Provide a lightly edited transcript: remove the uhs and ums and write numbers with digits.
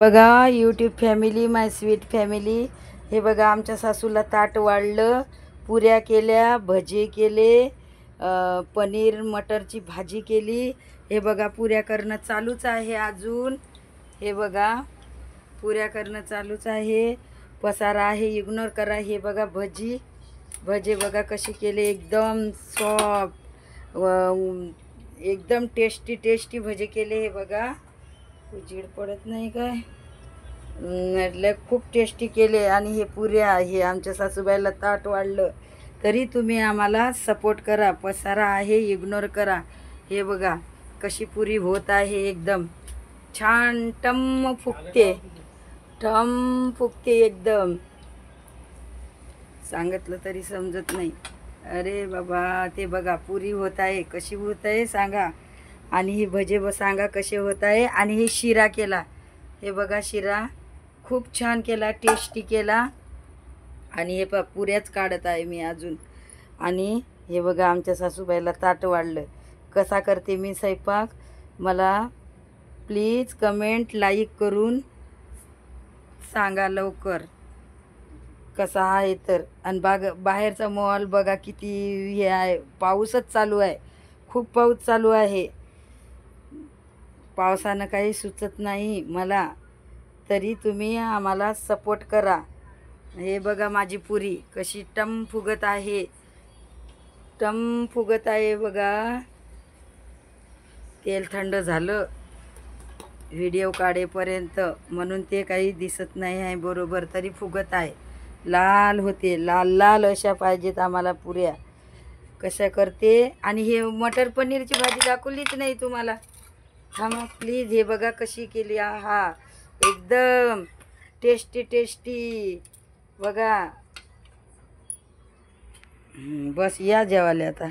बघा YouTube family, माय sweet family, हे बघा आमच्या सासूला ताट वाढलं, पुऱ्या केल्या, भजे केले, पनीर मटरची भाजी केली. हे बघा पुऱ्या करणं चालूच आहे अजून. हे बघा पुऱ्या करणं चालूच आहे. पसारा आहे, इग्नोर करा. हे बघा भजे बघा कसे केले, एकदम सॉफ्ट, एकदम टेस्टी भजे केले. हे बघा उजीड पडत नाही काय, म्हटलं खूप टेस्टी केले. आणि हे पुऱ्या, हे आमच्या सासूबाईला ताट वाढलं तरी तुम्ही आम्हाला सपोर्ट करा. पसारा आहे, इग्नोर करा. हे बघा कशी पुरी होत आहे, एकदम छान टम फुगते एकदम. सांगितलं तरी समजत नाही. अरे बाबा, ते बघा पुरी होत आहे, कशी होत आहे सांगा. आणि हे भजे सांगा कसे होत आहे. आणि हे शिरा केला, हे बघा शिरा खूप छान केला, टेस्टी केला. आणि हे पुऱ्याच काढत आहे मी अजून. आणि हे बघा आमच्या सासूबाईला ताट वाढलं. कसा करते मी स्वयंपाक, मला प्लीज कमेंट लाईक करून सांगा लवकर कसा आहे तर. आणि बाहेरचा मॉल बघा किती हे आहे, पाऊसच चालू आहे, खूप पाऊस चालू आहे. पावसानं काही सुचत नाही मला, तरी तुम्ही आम्हाला सपोर्ट करा. हे बघा माझी पुरी कशी टम फुगत आहे बघा. तेल थंड झालं व्हिडिओ काढेपर्यंत, म्हणून ते काही दिसत नाही आहे बरोबर, तरी फुगत आहे. लाल होते, लाल अशा पाहिजेत आम्हाला पुऱ्या. कशा करते. आणि हे मटर पनीरची भाजी दाखवलीच नाही तुम्हाला. हा मग प्लीज, हे बघा कशी केली. हा एकदम टेस्टी बघा. बस या जेवायला आता.